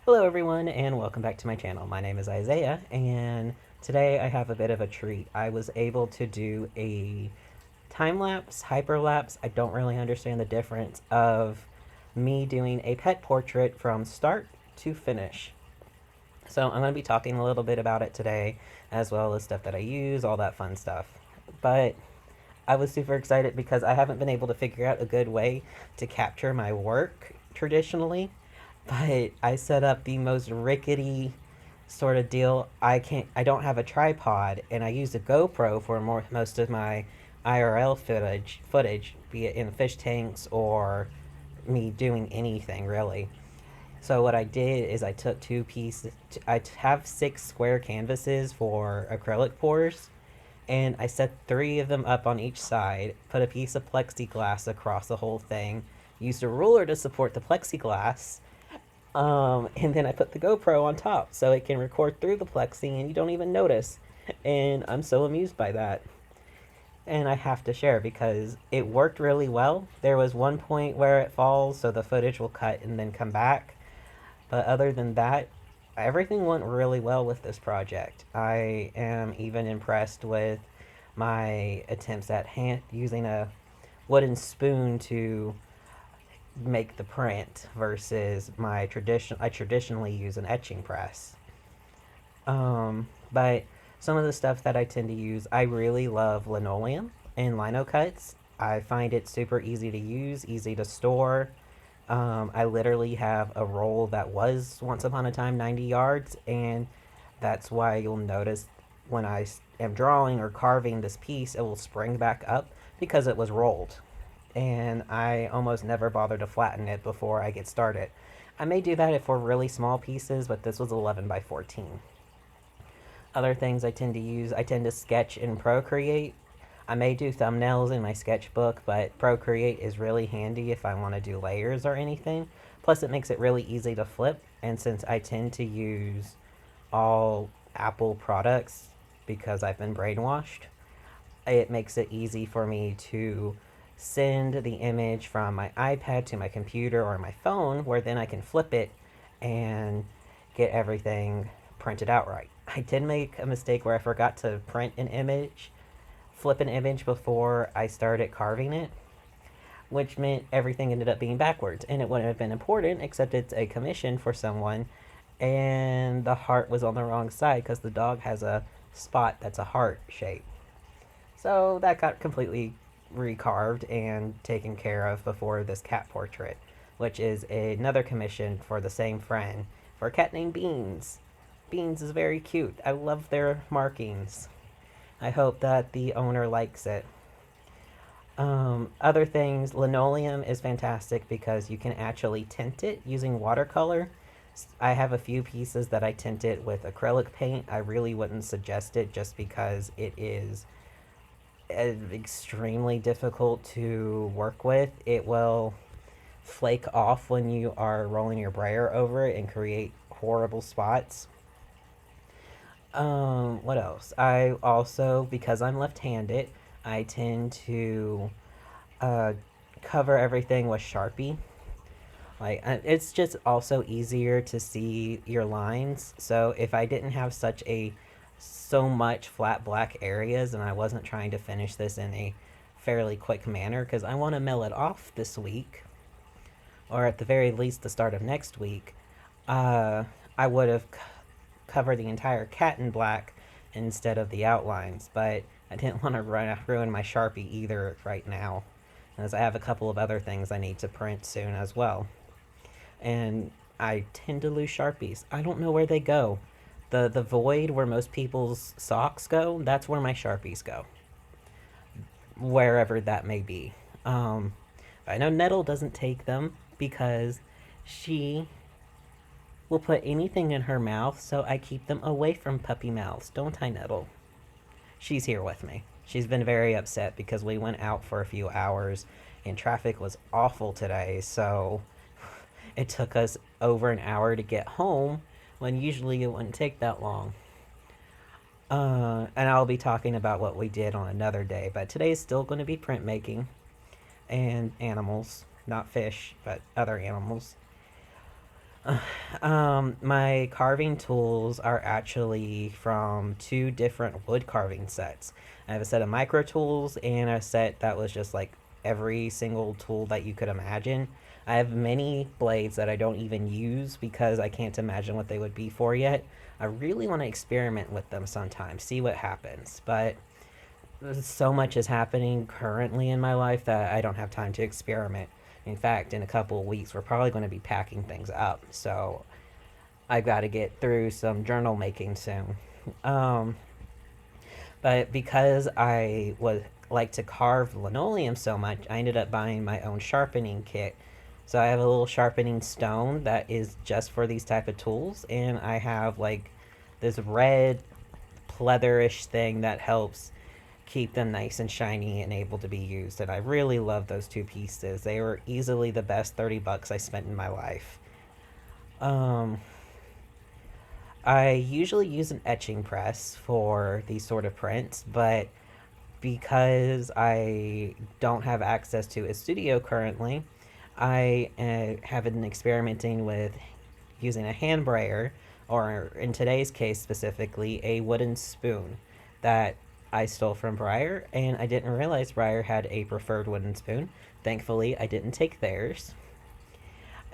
Hello everyone and welcome back to my channel. My name is Isaiah and today I have a bit of a treat. I was able to do a time-lapse, hyperlapse, I don't really understand the difference, of me doing a pet portrait from start to finish. So I'm going to be talking a little bit about it today, as well as stuff that I use, all that fun stuff. But I was super excited because I haven't been able to figure out a good way to capture my work traditionally, but I set up the most rickety sort of deal. I don't have a tripod, and I use a GoPro for most of my IRL footage, be it in fish tanks or me doing anything really. So what I did is I took two pieces. I have 6 square canvases for acrylic pours, and I set 3 of them up on each side. Put a piece of plexiglass across the whole thing. Used a ruler to support the plexiglass, and then I put the GoPro on top so it can record through the plexi and you don't even notice. And I'm so amused by that. And I have to share because it worked really well. There was one point where it falls, so the footage will cut and then come back. But other than that, everything went really well with this project. I am even impressed with my attempts at using a wooden spoon to make the print versus I traditionally use an etching press. But some of the stuff that I tend to use, I really love linoleum and lino cuts. I find it super easy to use, easy to store. I literally have a roll that was once upon a time 90 yards, and that's why you'll notice when I am drawing or carving this piece, it will spring back up because it was rolled. And I almost never bother to flatten it before I get started. I may do that if for really small pieces, but this was 11 by 14. Other things I tend to use, I tend to sketch in Procreate. I may do thumbnails in my sketchbook, but Procreate is really handy if I want to do layers or anything. Plus it makes it really easy to flip, and since I tend to use all Apple products because I've been brainwashed, it makes it easy for me to send the image from my iPad to my computer or my phone, where then I can flip it and get everything printed out right. I did make a mistake where I forgot to flip an image before I started carving it, which meant everything ended up being backwards, and it wouldn't have been important except it's a commission for someone, and the heart was on the wrong side because the dog has a spot that's a heart shape. So that got completely recarved and taken care of before this cat portrait, which is another commission for the same friend for a cat named Beans. Beans is very cute. I love their markings. I hope that the owner likes it. Other things, linoleum is fantastic because you can actually tint it using watercolor. I have a few pieces that I tint it with acrylic paint. I really wouldn't suggest it just because it is extremely difficult to work with. It will flake off when you are rolling your brayer over it and create horrible spots. What else? I also, because I'm left-handed, I tend to uh, cover everything with Sharpie. Like, it's just also easier to see your lines. So if I didn't have so much flat black areas and I wasn't trying to finish this in a fairly quick manner, because I want to mill it off this week, or at the very least the start of next week, I would have covered the entire cat in black instead of the outlines. But I didn't want to ruin my Sharpie either right now, as I have a couple of other things I need to print soon as well. And I tend to lose Sharpies. I don't know where they go. The void where most people's socks go, that's where my Sharpies go. Wherever that may be. I know Nettle doesn't take them because she will put anything in her mouth, so I keep them away from puppy mouths. Don't I, Nettle? She's here with me. She's been very upset because we went out for a few hours and traffic was awful today, so it took us over an hour to get home when usually it wouldn't take that long. And I'll be talking about what we did on another day, but today is still going to be printmaking and animals, not fish, but other animals. My carving tools are actually from two different wood carving sets. I have a set of micro tools and a set that was just like every single tool that you could imagine. I have many blades that I don't even use because I can't imagine what they would be for yet. I really want to experiment with them sometime, see what happens. But so much is happening currently in my life that I don't have time to experiment. In fact, in a couple of weeks, we're probably going to be packing things up. So I've got to get through some journal making soon. Um, but because I was like to carve linoleum so much, I ended up buying my own sharpening kit. So I have a little sharpening stone that is just for these type of tools, and I have like this red pleatherish thing that helps keep them nice and shiny and able to be used. And I really love those two pieces. They were easily the best 30 bucks I spent in my life. Um, I usually use an etching press for these sort of prints, but because I don't have access to a studio currently, I have been experimenting with using a hand brayer, or in today's case specifically, a wooden spoon that I stole from Breyer, and I didn't realize Breyer had a preferred wooden spoon. Thankfully, I didn't take theirs.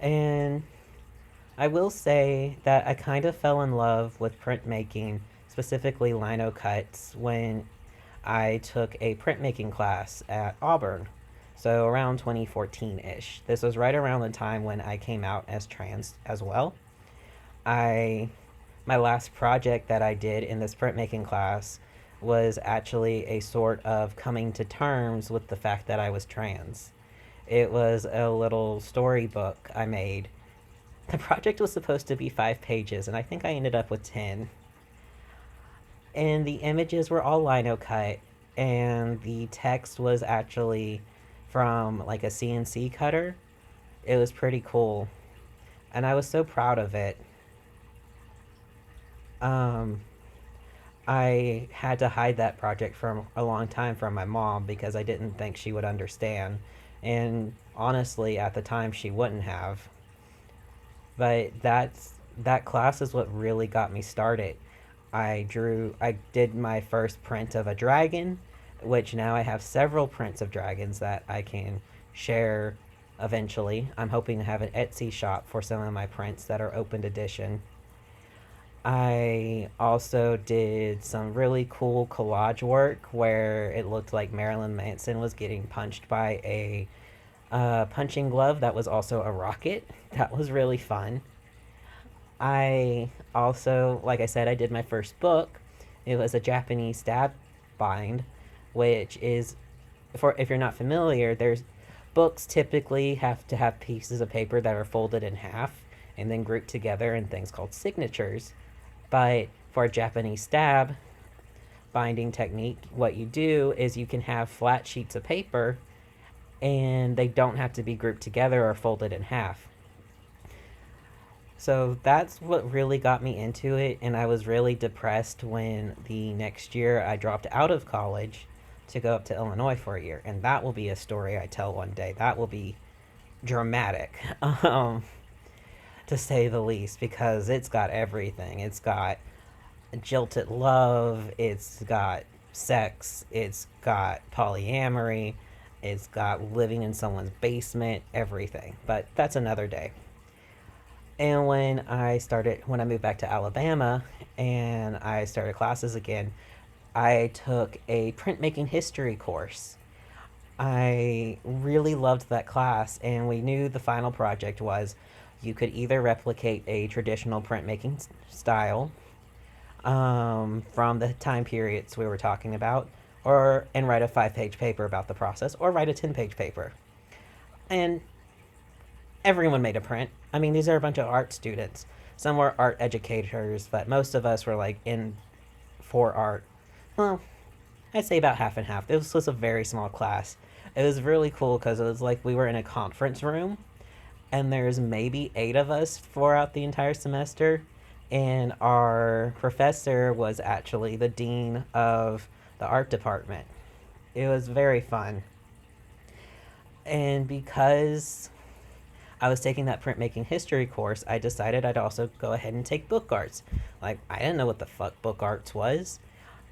And I will say that I kind of fell in love with printmaking, specifically lino cuts, when I took a printmaking class at Auburn. So around 2014 ish. This was right around the time when I came out as trans as well. I My last project that I did in this printmaking class was actually a sort of coming to terms with the fact that I was trans. It was a little storybook I made. The project was supposed to be 5 pages, and I think I ended up with 10. And the images were all lino cut, and the text was actually from like a CNC cutter. It was pretty cool, and I was so proud of it. Um, I had to hide that project for a long time from my mom because I didn't think she would understand. And honestly, at the time, she wouldn't have. But that class is what really got me started. I did my first print of a dragon, which now I have several prints of dragons that I can share eventually. I'm hoping to have an Etsy shop for some of my prints that are opened edition. I also did some really cool collage work where it looked like Marilyn Manson was getting punched by a punching glove that was also a rocket. That was really fun. I also, like I said, I did my first book. It was a Japanese stab bind, which is, for if you're not familiar, there's books typically have to have pieces of paper that are folded in half and then grouped together in things called signatures. But for a Japanese stab binding technique, what you do is you can have flat sheets of paper and they don't have to be grouped together or folded in half. So that's what really got me into it, and I was really depressed when the next year I dropped out of college to go up to Illinois for a year, and that will be a story I tell one day. That will be dramatic, to say the least, because it's got everything. It's got jilted love, it's got sex, it's got polyamory, it's got living in someone's basement, everything. But that's another day. And when I moved back to Alabama and I started classes again, I took a printmaking history course. I really loved that class, and we knew the final project was you could either replicate a traditional printmaking style from the time periods we were talking about, or and write a 5 page paper about the process, or write a 10 page paper. And everyone made a print. I mean, these are a bunch of art students. Some were art educators, but most of us were like in for art. Well, I'd say about half and half. This was a very small class. It was really cool because it was like we were in a conference room, and there's maybe 8 of us throughout the entire semester, and our professor was actually the dean of the art department. It was very fun. And because I was taking that printmaking history course, I decided I'd also go ahead and take book arts. Like, I didn't know what the fuck book arts was,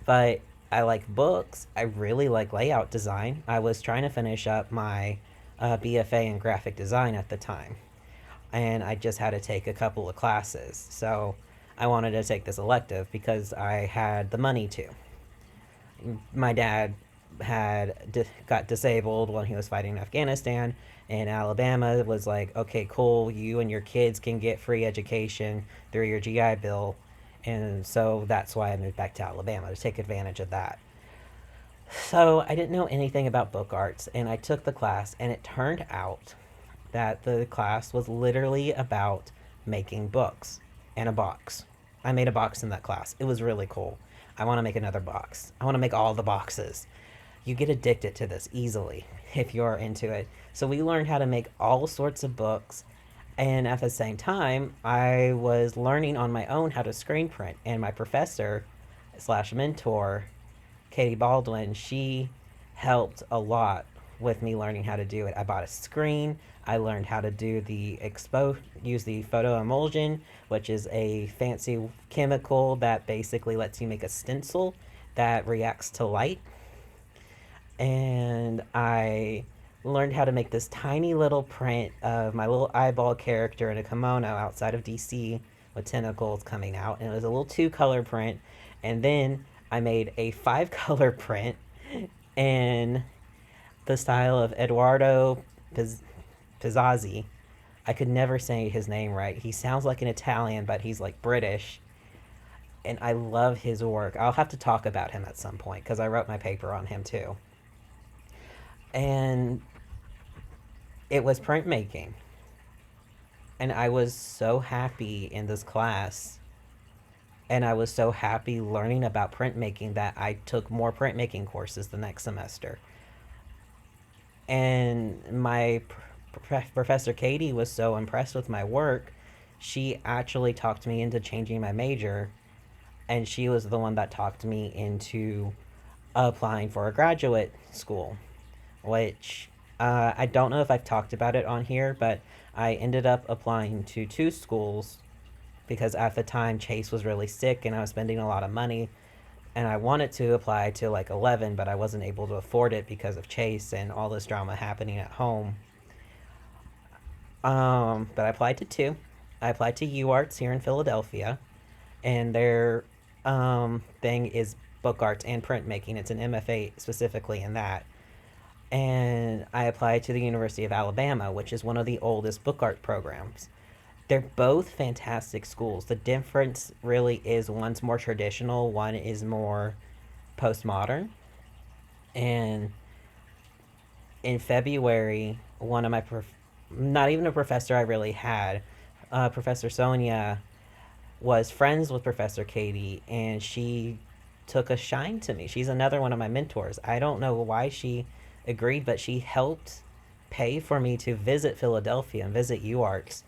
but I like books. I really like layout design. I was trying to finish up my BFA in graphic design at the time, and I just had to take a couple of classes. So I wanted to take this elective because I had the money to. My dad got disabled when he was fighting in Afghanistan, and Alabama was like, okay, cool, you and your kids can get free education through your GI Bill. And so that's why I moved back to Alabama to take advantage of that. So I didn't know anything about book arts, and I took the class, and it turned out that the class was literally about making books and a box. I made a box in that class. It was really cool. I want to make another box. I want to make all the boxes. You get addicted to this easily if you're into it. So we learned how to make all sorts of books. And at the same time, I was learning on my own how to screen print. And my professor slash mentor, Katie Baldwin, she helped a lot with me learning how to do it. I bought a screen. I learned how to do use the photo emulsion, which is a fancy chemical that basically lets you make a stencil that reacts to light. And I learned how to make this tiny little print of my little eyeball character in a kimono outside of DC with tentacles coming out. And it was a little 2-color print. And then I made a 5-color print in the style of Eduardo Pizzazzi. I could never say his name right. He sounds like an Italian, but he's like British. And I love his work. I'll have to talk about him at some point because I wrote my paper on him too. And it was printmaking. And I was so happy in this class. And I was so happy learning about printmaking that I took more printmaking courses the next semester. And my professor Katie was so impressed with my work, she actually talked me into changing my major, and she was the one that talked me into applying for a graduate school, which I don't know if I've talked about it on here, but I ended up applying to 2 schools because at the time Chase was really sick and I was spending a lot of money, and I wanted to apply to like 11, but I wasn't able to afford it because of Chase and all this drama happening at home. But I applied to 2. I applied to UArts here in Philadelphia, and their thing is book arts and printmaking. It's an MFA specifically in that. And I applied to the University of Alabama, which is one of the oldest book art programs. They're both fantastic schools. The difference really is one's more traditional, one is more postmodern. And in February, one of my not even a professor I really had, Professor Sonia, was friends with Professor Katie, and she took a shine to me. She's another one of my mentors. I don't know why she agreed, but she helped pay for me to visit Philadelphia and visit UArts.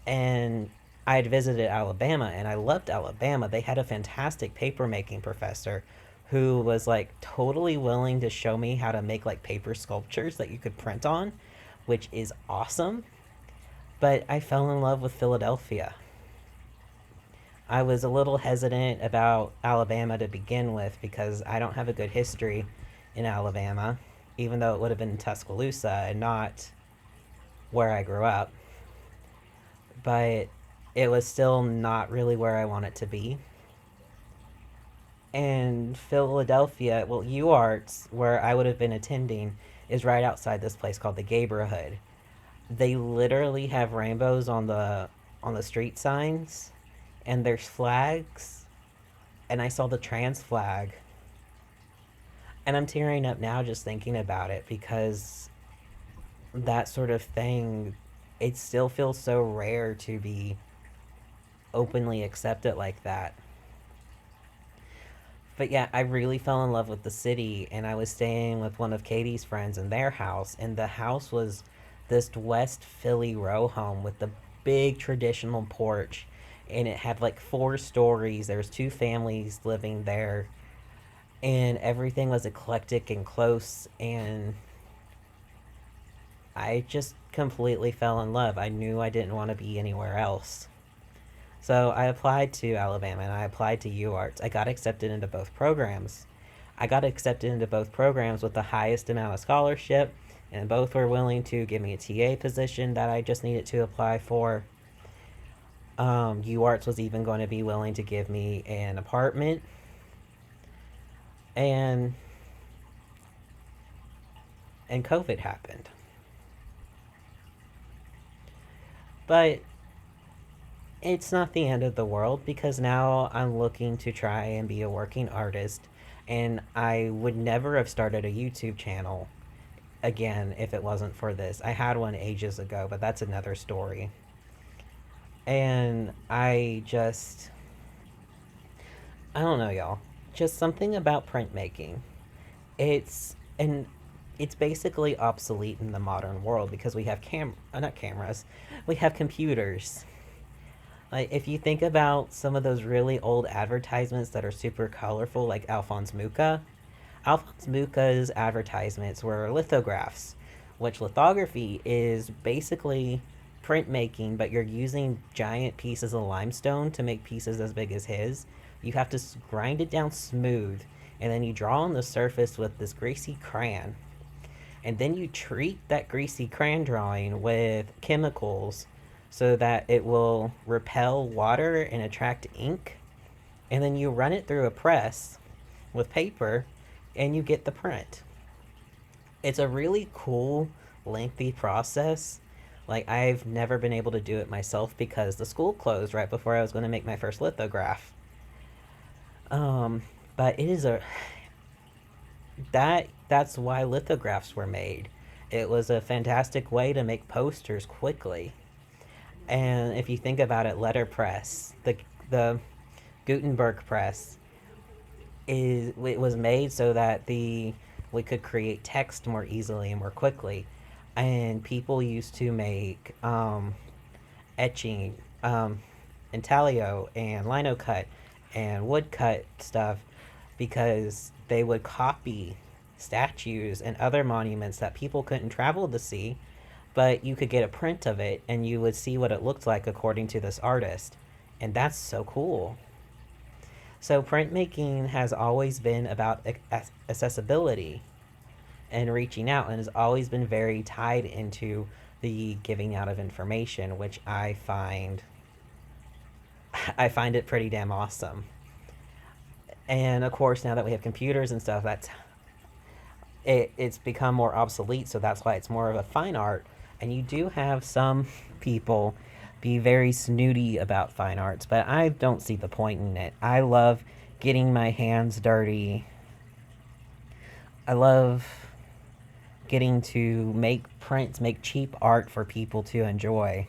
And I had visited Alabama, and I loved Alabama. They had a fantastic paper making professor who was like totally willing to show me how to make like paper sculptures that you could print on, which is awesome. But I fell in love with Philadelphia. I was a little hesitant about Alabama to begin with because I don't have a good history in Alabama, even though it would have been in Tuscaloosa and not where I grew up. But it was still not really where I want it to be. And Philadelphia, well, UArts, where I would have been attending, is right outside this place called the Gayborhood. They literally have rainbows on the street signs, and there's flags, and I saw the trans flag, and I'm tearing up now just thinking about it because that sort of thing, it still feels so rare to be openly accepted like that. But yeah, I really fell in love with the city, and I was staying with one of Katie's friends in their house, and the house was this West Philly row home with the big traditional porch, and it had like 4 stories. There was 2 families living there, and everything was eclectic and close, and I just completely fell in love. I knew I didn't want to be anywhere else. So I applied to Alabama and I applied to UArts. I got accepted into both programs. I got accepted into both programs with the highest amount of scholarship, and both were willing to give me a TA position that I just needed to apply for. UArts was even going to be willing to give me an apartment, and COVID happened. But it's not the end of the world because now I'm looking to try and be a working artist, and I would never have started a YouTube channel again if it wasn't for this. I had one ages ago, but that's another story. And I don't know, y'all. Just something about printmaking. It's and it's basically obsolete in the modern world because we have not cameras, we have computers. Like if you think about some of those really old advertisements that are super colorful, like Alphonse Muka's advertisements were lithographs, which lithography is basically printmaking, but you're using giant pieces of limestone to make pieces as big as his. You have to grind it down smooth, and then you draw on the surface with this greasy crayon. And then you treat that greasy crayon drawing with chemicals so that it will repel water and attract ink. And then you run it through a press with paper and you get the print. It's a really cool, lengthy process. Like, I've never been able to do it myself because the school closed right before I was going to make my first lithograph. Um, but it is a that's why lithographs were made. It was a fantastic way to make posters quickly. And if you think about it, letterpress, the Gutenberg press it was made so that the we could create text more easily and more quickly. And people used to make etching, intaglio and lino cut and woodcut stuff because they would copy statues and other monuments that people couldn't travel to see, but you could get a print of it and you would see what it looked like according to this artist. And that's so cool. So printmaking has always been about accessibility and reaching out, and has always been very tied into the giving out of information, which I find it pretty damn awesome. And of course, now that we have computers and stuff, it's become more obsolete. So that's why it's more of a fine art. And you do have some people be very snooty about fine arts, but I don't see the point in it. I love getting my hands dirty. I love getting to make prints, make cheap art for people to enjoy.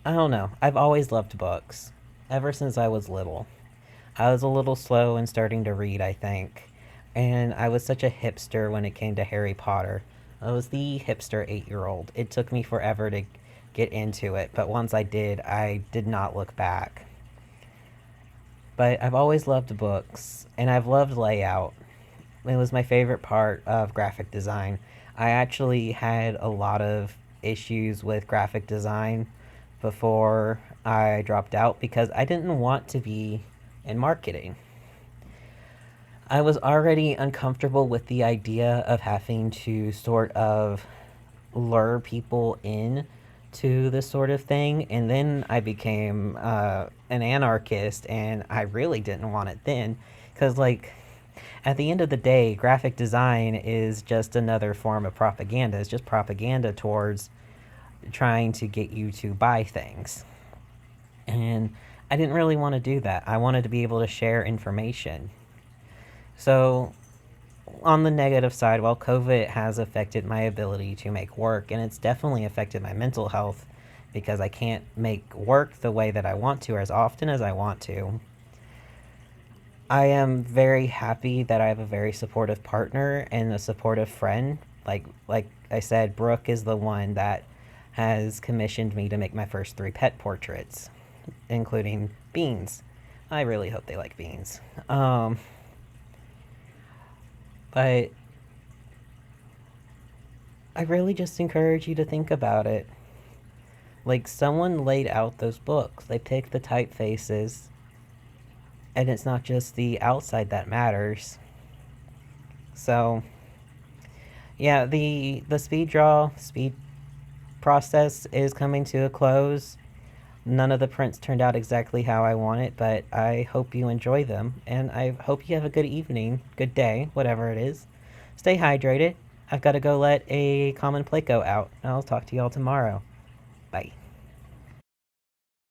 I don't know. I've always loved books ever since I was little. I was a little slow in starting to read, I think. And I was such a hipster when it came to Harry Potter. I was the hipster 8-year-old. It took me forever to get into it, but once I did not look back. But I've always loved books, and I've loved layout. It was my favorite part of graphic design. I actually had a lot of issues with graphic design before I dropped out because I didn't want to be in marketing. I was already uncomfortable with the idea of having to sort of lure people in to this sort of thing, and then I became an anarchist, and I really didn't want it then because, like, at the end of the day, graphic design is just another form of propaganda. It's just propaganda towards trying to get you to buy things. And I didn't really want to do that. I wanted to be able to share information. So, on the negative side, while COVID has affected my ability to make work, and it's definitely affected my mental health because I can't make work the way that I want to or as often as I want to, I am very happy that I have a very supportive partner and a supportive friend. Like I said, Brooke is the one that has commissioned me to make my first 3 pet portraits, including Beans. I really hope they like Beans. But I really just encourage you to think about it. Like, someone laid out those books. They picked the typefaces, and it's not just the outside that matters. So, yeah, the speed process is coming to a close. None of the prints turned out exactly how I want it, but I hope you enjoy them, and I hope you have a good evening, good day, whatever it is. Stay hydrated. I've got to go let a common Pleco out. I'll talk to y'all tomorrow. Bye.